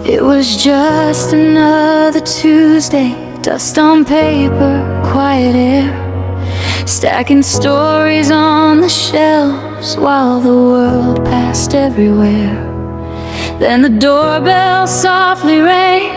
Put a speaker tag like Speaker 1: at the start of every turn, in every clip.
Speaker 1: It was just another Tuesday, dust on paper, quiet air, stacking stories on the shelves while the world passed everywhere. Then the doorbell softly rang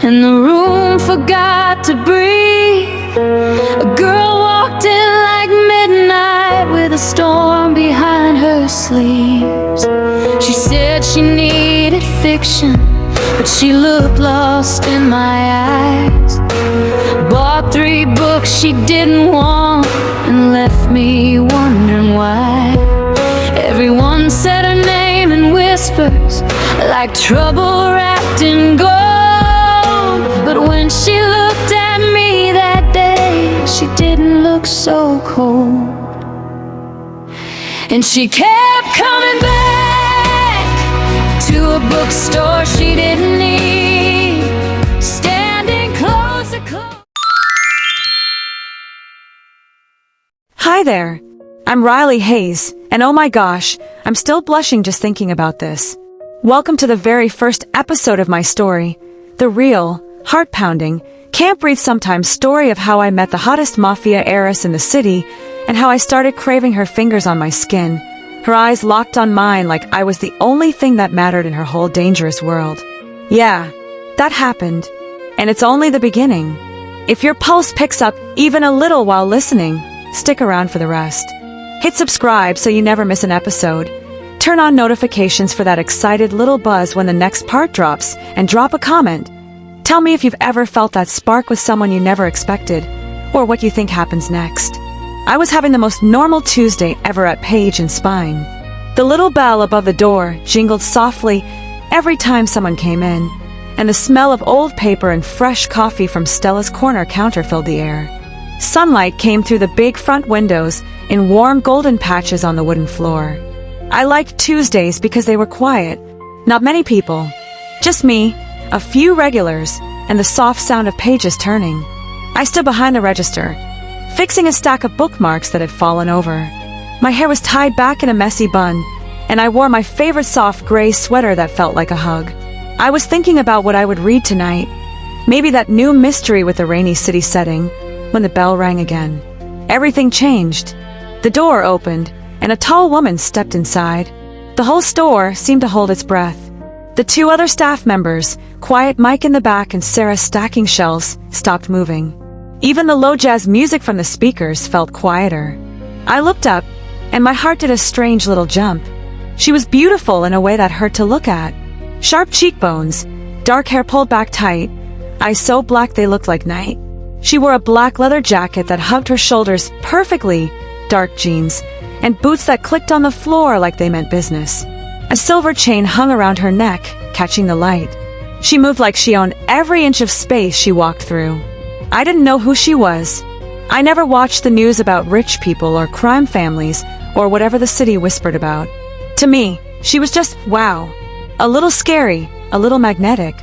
Speaker 1: and the room forgot to breathe. A girl walked in like midnight with a storm behind her sleeves. She said she needed fiction, but she looked lost in my eyes. Bought 3 books she didn't want and left me wondering why. Everyone said her name in whispers, like trouble wrapped in gold. But when she looked at me that day, she didn't look so cold. And she kept coming back to a bookstore she didn't need, standing close to close.
Speaker 2: Hi there, I'm Wlw Hayes, and oh my gosh, I'm still blushing just thinking about this. Welcome to the very first episode of my story, the real, heart-pounding, can't-breathe-sometimes story of how I met the hottest Mafia Heiress in the city and how I started craving her fingers on my skin, her eyes locked on mine like I was the only thing that mattered in her whole dangerous world. Yeah, that happened, and it's only the beginning. If your pulse picks up even a little while listening, stick around for the rest. Hit subscribe so you never miss an episode. Turn on notifications for that excited little buzz when the next part drops, and drop a comment. Tell me if you've ever felt that spark with someone you never expected, or what you think happens next. I was having the most normal Tuesday ever at Page and Spine. The little bell above the door jingled softly every time someone came in, and the smell of old paper and fresh coffee from Stella's corner counter filled the air. Sunlight came through the big front windows in warm golden patches on the wooden floor. I liked Tuesdays because they were quiet. Not many people. Just me, a few regulars, and the soft sound of pages turning. I stood behind the register, fixing a stack of bookmarks that had fallen over. My hair was tied back in a messy bun, and I wore my favorite soft gray sweater that felt like a hug. I was thinking about what I would read tonight. Maybe that new mystery with the rainy city setting, when the bell rang again. Everything changed. The door opened, and a tall woman stepped inside. The whole store seemed to hold its breath. The 2 other staff members, Quiet Mike in the back and Sarah stacking shelves, stopped moving. Even the low jazz music from the speakers felt quieter. I looked up, and my heart did a strange little jump. She was beautiful in a way that hurt to look at. Sharp cheekbones, dark hair pulled back tight, eyes so black they looked like night. She wore a black leather jacket that hugged her shoulders perfectly, dark jeans, and boots that clicked on the floor like they meant business. A silver chain hung around her neck, catching the light. She moved like she owned every inch of space she walked through. I didn't know who she was. I never watched the news about rich people or crime families or whatever the city whispered about. To me, she was just wow. A little scary, a little magnetic.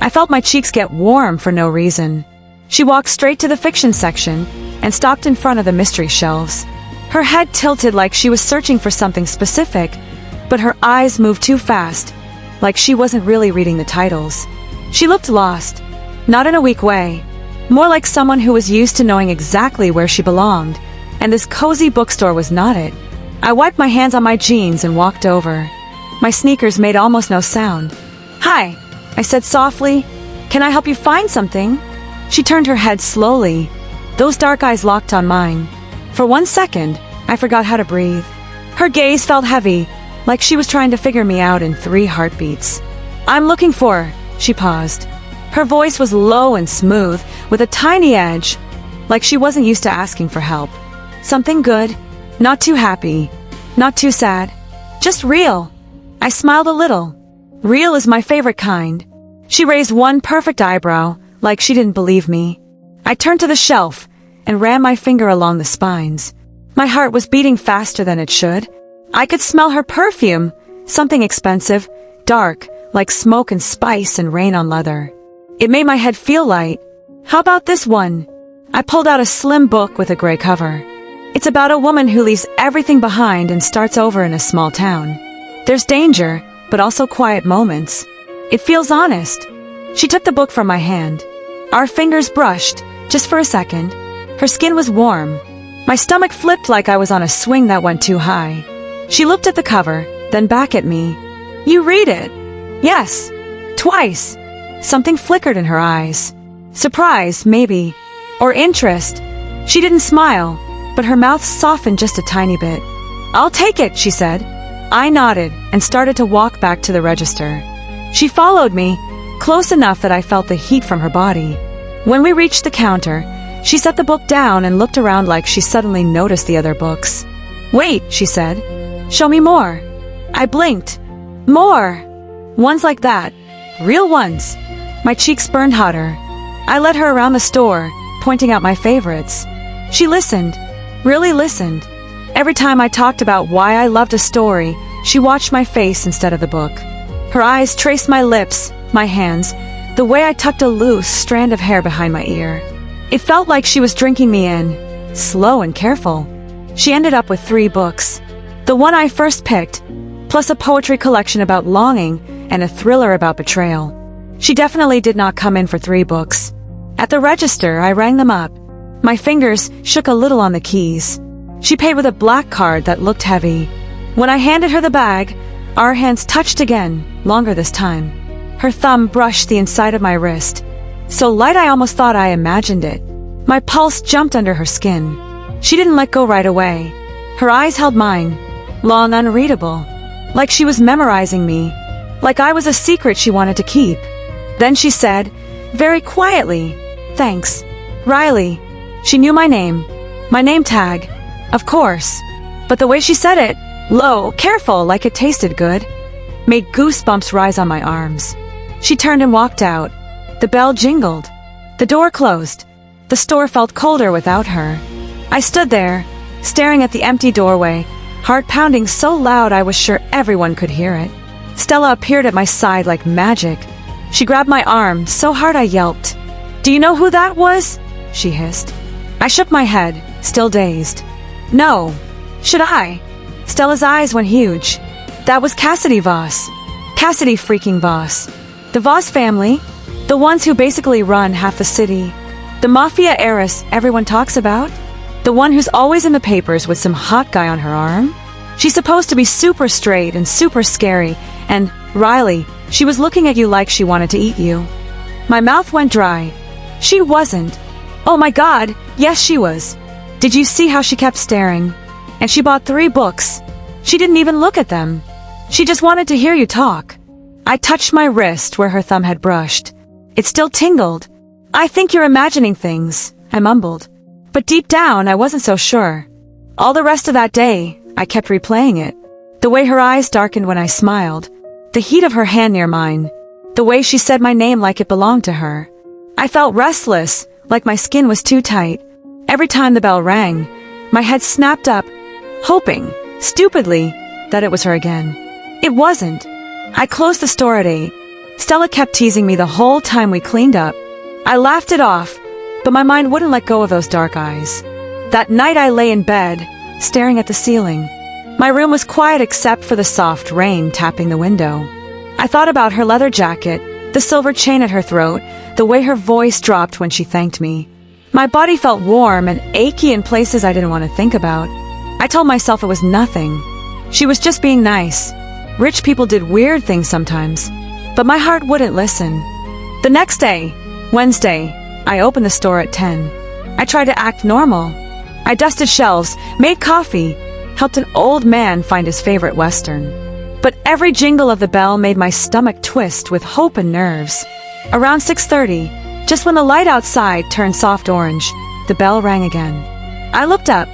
Speaker 2: I felt my cheeks get warm for no reason. She walked straight to the fiction section and stopped in front of the mystery shelves. Her head tilted like she was searching for something specific, but her eyes moved too fast, like she wasn't really reading the titles. She looked lost, not in a weak way, more like someone who was used to knowing exactly where she belonged, and this cozy bookstore was not it. I wiped my hands on my jeans and walked over. My sneakers made almost no sound. "Hi," I said softly. "Can I help you find something?" She turned her head slowly, those dark eyes locked on mine. For 1 second, I forgot how to breathe. Her gaze felt heavy, like she was trying to figure me out in 3 heartbeats. "I'm looking for," she paused. Her voice was low and smooth, with a tiny edge, like she wasn't used to asking for help. "Something good, not too happy, not too sad, just real." I smiled a little. Real is my favorite kind. She raised one perfect eyebrow, like she didn't believe me. I turned to the shelf and ran my finger along the spines. My heart was beating faster than it should. I could smell her perfume, something expensive, dark, like smoke and spice and rain on leather. It made my head feel light. "How about this one?" I pulled out a slim book with a gray cover. It's about a woman who leaves everything behind and starts over in a small town. There's danger, but also quiet moments. It feels honest. She took the book from my hand. Our fingers brushed, just for a second. Her skin was warm. My stomach flipped like I was on a swing that went too high. She looked at the cover, then back at me. You read it? Yes. Twice. Something flickered in her eyes. Surprise, maybe. Or interest. She didn't smile, but her mouth softened just a tiny bit. I'll take it, she said. I nodded and started to walk back to the register. She followed me, close enough that I felt the heat from her body. When we reached the counter, she set the book down and looked around like she suddenly noticed the other books. Wait, she said. Show me more. I blinked. More! Ones like that. Real ones. My cheeks burned hotter. I led her around the store, pointing out my favorites. She listened. Really listened. Every time I talked about why I loved a story, she watched my face instead of the book. Her eyes traced my lips, my hands, the way I tucked a loose strand of hair behind my ear. It felt like she was drinking me in, slow and careful. She ended up with 3 books. The one I first picked, plus a poetry collection about longing and a thriller about betrayal. She definitely did not come in for 3 books. At the register, I rang them up. My fingers shook a little on the keys. She paid with a black card that looked heavy. When I handed her the bag, our hands touched again, longer this time. Her thumb brushed the inside of my wrist, so light I almost thought I imagined it. My pulse jumped under her skin. She didn't let go right away. Her eyes held mine, long unreadable, like she was memorizing me, like I was a secret she wanted to keep. Then she said, very quietly, thanks, Riley. She knew my name tag, of course, but the way she said it, low, careful, like it tasted good, made goosebumps rise on my arms. She turned and walked out. The bell jingled. The door closed. The store felt colder without her. I stood there, staring at the empty doorway, heart pounding so loud I was sure everyone could hear it. Stella appeared at my side like magic. She grabbed my arm so hard I yelped. Do you know who that was? She hissed. I shook my head, still dazed. No. Should I? Stella's eyes went huge. That was Cassidy Voss. Cassidy freaking Voss. The Voss family, the ones who basically run half the city. The Mafia Heiress everyone talks about. The one who's always in the papers with some hot guy on her arm. She's supposed to be super straight and super scary, and, Riley, she was looking at you like she wanted to eat you. My mouth went dry. She wasn't. Oh my God, yes she was. Did you see how she kept staring? And she bought 3 books. She didn't even look at them. She just wanted to hear you talk. I touched my wrist where her thumb had brushed. It still tingled. I think you're imagining things, I mumbled. But deep down, I wasn't so sure. All the rest of that day, I kept replaying it. The way her eyes darkened when I smiled. The heat of her hand near mine. The way she said my name like it belonged to her. I felt restless, like my skin was too tight. Every time the bell rang, my head snapped up, hoping, stupidly, that it was her again. It wasn't. I closed the store at 8. Stella kept teasing me the whole time we cleaned up. I laughed it off, but my mind wouldn't let go of those dark eyes. That night I lay in bed, staring at the ceiling. My room was quiet except for the soft rain tapping the window. I thought about her leather jacket, the silver chain at her throat, the way her voice dropped when she thanked me. My body felt warm and achy in places I didn't want to think about. I told myself it was nothing. She was just being nice. Rich people did weird things sometimes, but my heart wouldn't listen. The next day, Wednesday, I opened the store at 10. I tried to act normal. I dusted shelves, made coffee, helped an old man find his favorite Western. But every jingle of the bell made my stomach twist with hope and nerves. Around 6:30, just when the light outside turned soft orange, the bell rang again. I looked up.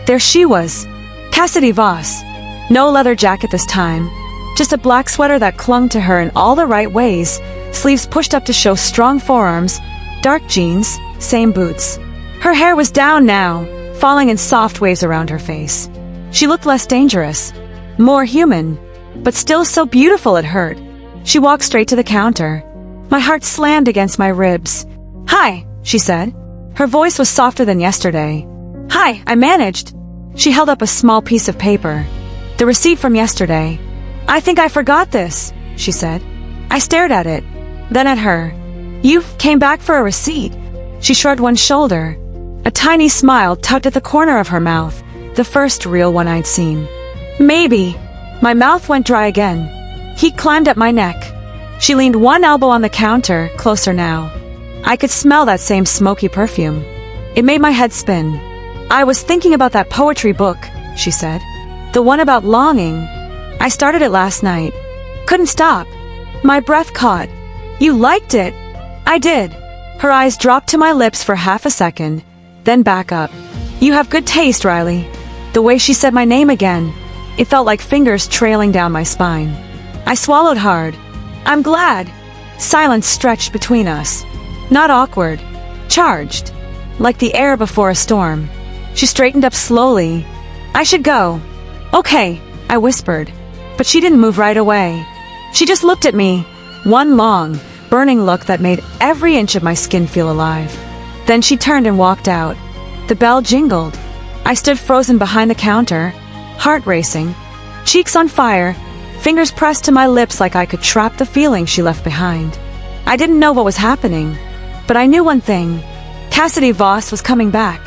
Speaker 2: There she was, Cassidy Voss. No leather jacket this time, just a black sweater that clung to her in all the right ways, sleeves pushed up to show strong forearms, dark jeans, same boots. Her hair was down now, falling in soft waves around her face. She looked less dangerous, more human, but still so beautiful it hurt. She walked straight to the counter. My heart slammed against my ribs. Hi, she said. Her voice was softer than yesterday. Hi, I managed. She held up a small piece of paper. The receipt from yesterday. I think I forgot this, she said. I stared at it, then at her. "You came back for a receipt." She shrugged one shoulder. A tiny smile tugged at the corner of her mouth, the first real one I'd seen. "Maybe." My mouth went dry again. Heat climbed up my neck. She leaned one elbow on the counter, closer now. I could smell that same smoky perfume. It made my head spin. "I was thinking about that poetry book," she said. "The one about longing. I started it last night. Couldn't stop." My breath caught. "You liked it?" "I did." Her eyes dropped to my lips for half a second, then back up. "You have good taste, Riley." The way she said my name again, it felt like fingers trailing down my spine. I swallowed hard. "I'm glad." Silence stretched between us. Not awkward. Charged. Like the air before a storm. She straightened up slowly. "I should go." "Okay," I whispered. But she didn't move right away. She just looked at me. One long, burning look that made every inch of my skin feel alive. Then she turned and walked out. The bell jingled. I stood frozen behind the counter, heart racing, cheeks on fire, fingers pressed to my lips like I could trap the feeling she left behind. I didn't know what was happening, but I knew one thing. Cassidy Voss was coming back,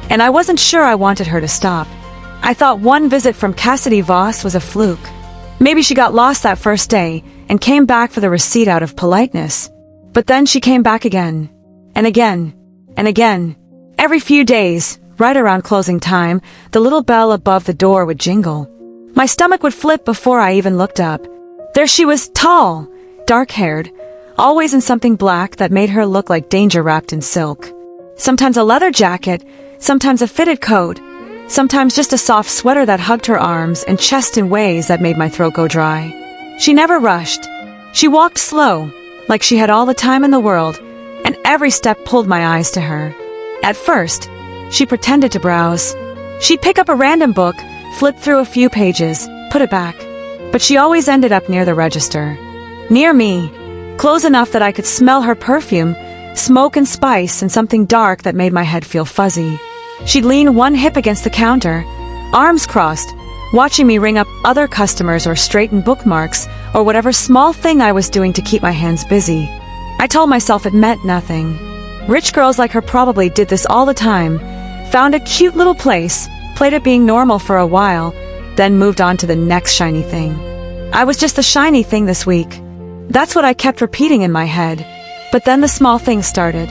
Speaker 2: and I wasn't sure I wanted her to stop. I thought one visit from Cassidy Voss was a fluke. Maybe she got lost that first day and came back for the receipt out of politeness. But then she came back again, and again, and again. Every few days, right around closing time, the little bell above the door would jingle. My stomach would flip before I even looked up. There she was, tall, dark-haired, always in something black that made her look like danger wrapped in silk. Sometimes a leather jacket, sometimes a fitted coat, sometimes just a soft sweater that hugged her arms and chest in ways that made my throat go dry. She never rushed. She walked slow, like she had all the time in the world, and every step pulled my eyes to her. At first, she pretended to browse. She'd pick up a random book, flip through a few pages, put it back. But she always ended up near the register. Near me, close enough that I could smell her perfume, smoke and spice, and something dark that made my head feel fuzzy. She'd lean one hip against the counter, arms crossed, watching me ring up other customers or straighten bookmarks or whatever small thing I was doing to keep my hands busy. I told myself it meant nothing. Rich girls like her probably did this all the time, found a cute little place, played at being normal for a while, then moved on to the next shiny thing. I was just the shiny thing this week. That's what I kept repeating in my head. But then the small things started.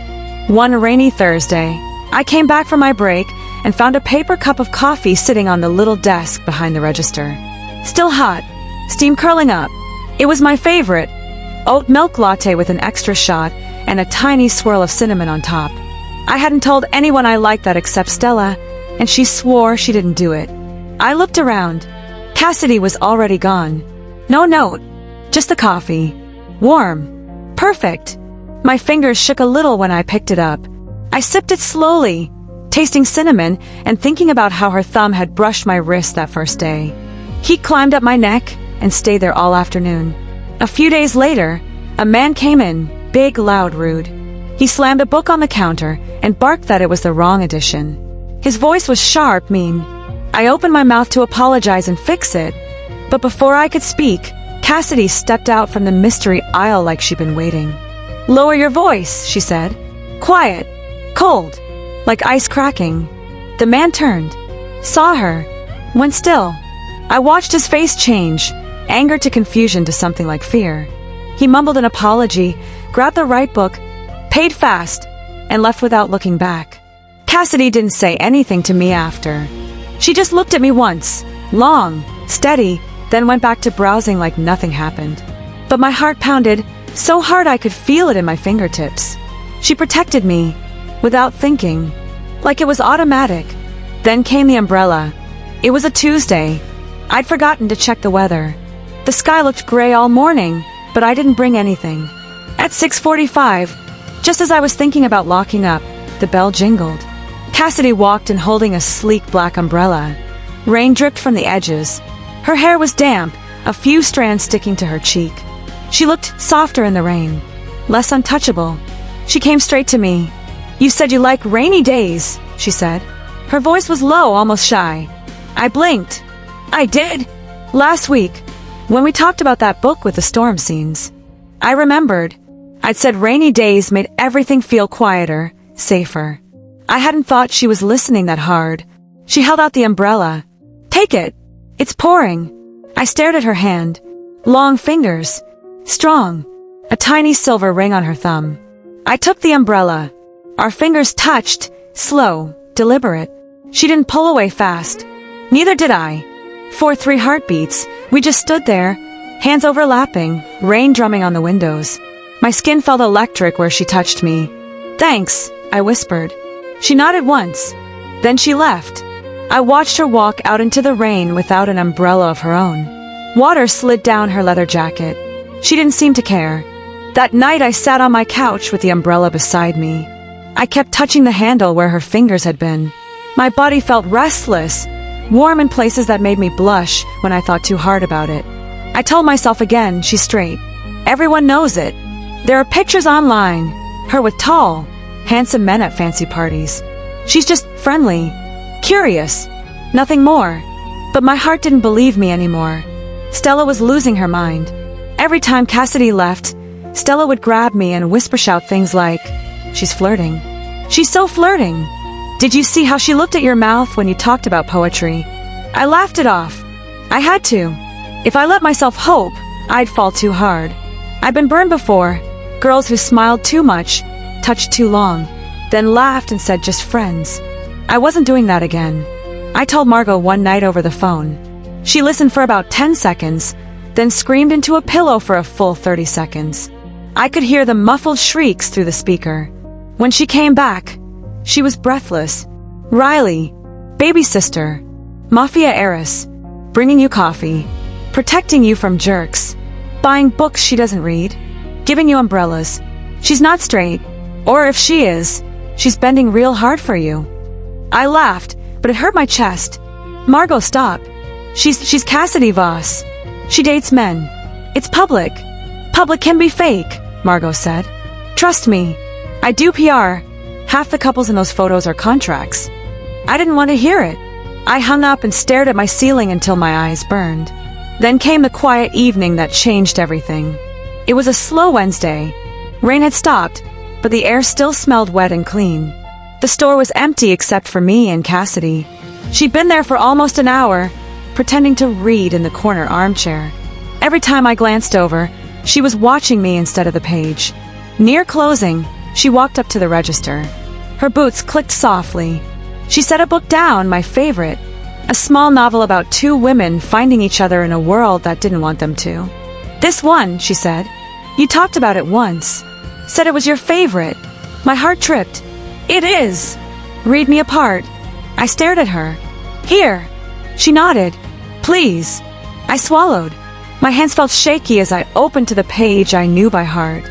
Speaker 2: One rainy Thursday, I came back from my break and found a paper cup of coffee sitting on the little desk behind the register. Still hot, steam curling up. It was my favorite, oat milk latte with an extra shot and a tiny swirl of cinnamon on top. I hadn't told anyone I liked that except Stella, and she swore she didn't do it. I looked around. Cassidy was already gone. No note, just the coffee. Warm. Perfect. My fingers shook a little when I picked it up. I sipped it slowly, tasting cinnamon and thinking about how her thumb had brushed my wrist that first day. Heat climbed up my neck and stayed there all afternoon. A few days later, a man came in, big, loud, rude. He slammed a book on the counter and barked that it was the wrong edition. His voice was sharp, mean. I opened my mouth to apologize and fix it, but before I could speak, Cassidy stepped out from the mystery aisle like she'd been waiting. "Lower your voice," she said. "Quiet. Cold. Like ice cracking." The man turned, saw her, went still. I watched his face change, anger to confusion to something like fear. He mumbled an apology, grabbed the right book, paid fast, and left without looking back. Cassidy didn't say anything to me after. She just looked at me once, long, steady, then went back to browsing like nothing happened. But my heart pounded so hard I could feel it in my fingertips. She protected me, without thinking, like it was automatic. Then came the umbrella. It was a Tuesday. I'd forgotten to check the weather. The sky looked gray all morning, but I didn't bring anything. At 6:45, just as I was thinking about locking up, the bell jingled. Cassidy walked in holding a sleek black umbrella. Rain dripped from the edges. Her hair was damp, a few strands sticking to her cheek. She looked softer in the rain, less untouchable. She came straight to me. "You said you like rainy days," she said. Her voice was low, almost shy. I blinked. "I did. Last week, when we talked about that book with the storm scenes." I remembered. I'd said rainy days made everything feel quieter, safer. I hadn't thought she was listening that hard. She held out the umbrella. Take it. It's pouring. I stared at her hand. Long fingers. Strong. A tiny silver ring on her thumb. I took the umbrella. Our fingers touched, slow, deliberate. She didn't pull away fast. Neither did I. 4-3 heartbeats. We just stood there, hands overlapping, rain drumming on the windows. My skin felt electric where she touched me. Thanks, I whispered. She nodded once. Then she left. I watched her walk out into the rain without an umbrella of her own. Water slid down her leather jacket. She didn't seem to care. That night I sat on my couch with the umbrella beside me. I kept touching the handle where her fingers had been. My body felt restless, warm in places that made me blush when I thought too hard about it. I told myself again, she's straight. Everyone knows it. There are pictures online, her with tall, handsome men at fancy parties. She's just friendly, curious, nothing more. But my heart didn't believe me anymore. Stella was losing her mind. Every time Cassidy left, Stella would grab me and whisper shout things like, she's flirting. She's so flirting. Did you see how she looked at your mouth when you talked about poetry? I laughed it off. I had to. If I let myself hope, I'd fall too hard. I've been burned before. Girls who smiled too much, touched too long, then laughed and said just friends. I wasn't doing that again. I told Margot one night over the phone. She listened for about 10 seconds, then screamed into a pillow for a full 30 seconds. I could hear the muffled shrieks through the speaker. When she came back, she was breathless. Riley, baby sister, Mafia Heiress, bringing you coffee, protecting you from jerks, buying books she doesn't read, giving you umbrellas. She's not straight, or if she is, she's bending real hard for you. I laughed, but it hurt my chest. Margot, stop. She's Cassidy Voss. She dates men. It's public. Public can be fake, Margot said. Trust me. I do PR. Half the couples in those photos are contracts. I didn't want to hear it. I hung up and stared at my ceiling until my eyes burned. Then came the quiet evening that changed everything. It was a slow Wednesday. Rain had stopped, but the air still smelled wet and clean. The store was empty except for me and Cassidy. She'd been there for almost an hour, pretending to read in the corner armchair. Every time I glanced over, she was watching me instead of the page. Near closing, she walked up to the register. Her boots clicked softly. She set a book down, my favorite, a small novel about two women finding each other in a world that didn't want them to. This one, she said. You talked about it once. Said it was your favorite. My heart tripped. It is. Read me a part. I stared at her. Here. She nodded. Please. I swallowed. My hands felt shaky as I opened to the page I knew by heart.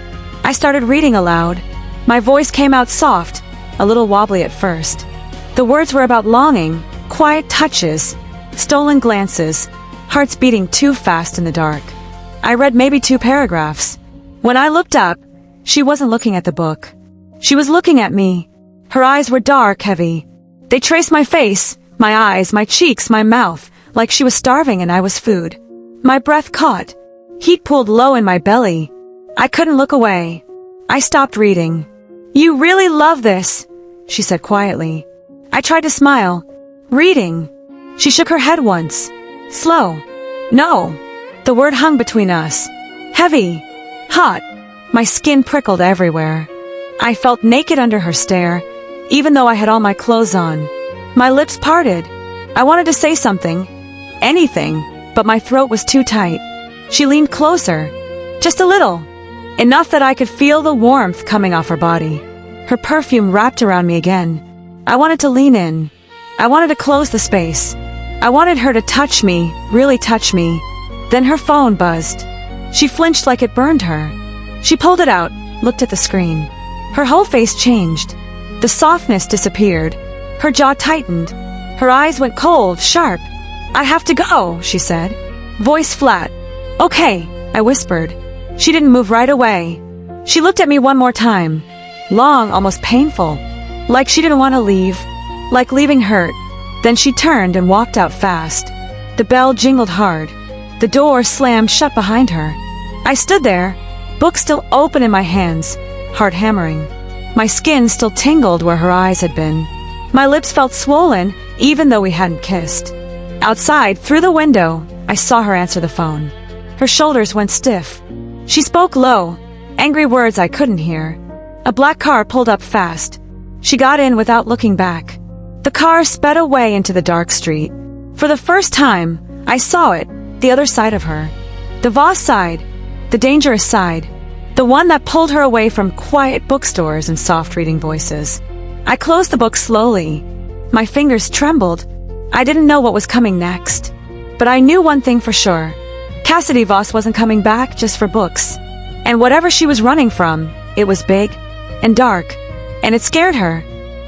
Speaker 2: I started reading aloud. My voice came out soft, a little wobbly at first. The words were about longing, quiet touches, stolen glances, hearts beating too fast in the dark. I read maybe 2 paragraphs. When I looked up, she wasn't looking at the book. She was looking at me. Her eyes were dark, heavy. They traced my face, my eyes, my cheeks, my mouth, like she was starving and I was food. My breath caught. Heat pooled low in my belly. I couldn't look away. I stopped reading. You really love this, she said quietly. I tried to smile. Reading. She shook her head once. Slow. No. The word hung between us. Heavy. Hot. My skin prickled everywhere. I felt naked under her stare, even though I had all my clothes on. My lips parted. I wanted to say something. Anything. But my throat was too tight. She leaned closer. Just a little. Enough that I could feel the warmth coming off her body. Her perfume wrapped around me again. I wanted to lean in. I wanted to close the space. I wanted her to touch me, really touch me. Then her phone buzzed. She flinched like it burned her. She pulled it out, looked at the screen. Her whole face changed. The softness disappeared. Her jaw tightened. Her eyes went cold, sharp. I have to go, she said. Voice flat. Okay, I whispered. She didn't move right away. She looked at me one more time. Long, almost painful. Like she didn't want to leave. Like leaving hurt. Then she turned and walked out fast. The bell jingled hard. The door slammed shut behind her. I stood there, book still open in my hands, heart hammering. My skin still tingled where her eyes had been. My lips felt swollen, even though we hadn't kissed. Outside, through the window, I saw her answer the phone. Her shoulders went stiff. She spoke low, angry words I couldn't hear. A black car pulled up fast. She got in without looking back. The car sped away into the dark street. For the first time, I saw it, the other side of her. The Voss side, the dangerous side, the one that pulled her away from quiet bookstores and soft reading voices. I closed the book slowly. My fingers trembled. I didn't know what was coming next. But I knew one thing for sure. Cassidy Voss wasn't coming back just for books. And whatever she was running from, it was big and dark, and it scared her.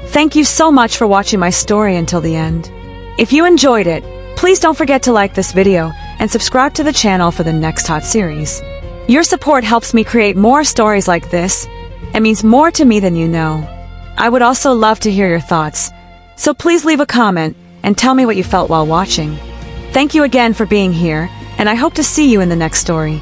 Speaker 2: Thank you so much for watching my story until the end. If you enjoyed it, please don't forget to like this video and subscribe to the channel for the next hot series. Your support helps me create more stories like this and means more to me than you know. I would also love to hear your thoughts, so please leave a comment and tell me what you felt while watching. Thank you again for being here, and I hope to see you in the next story.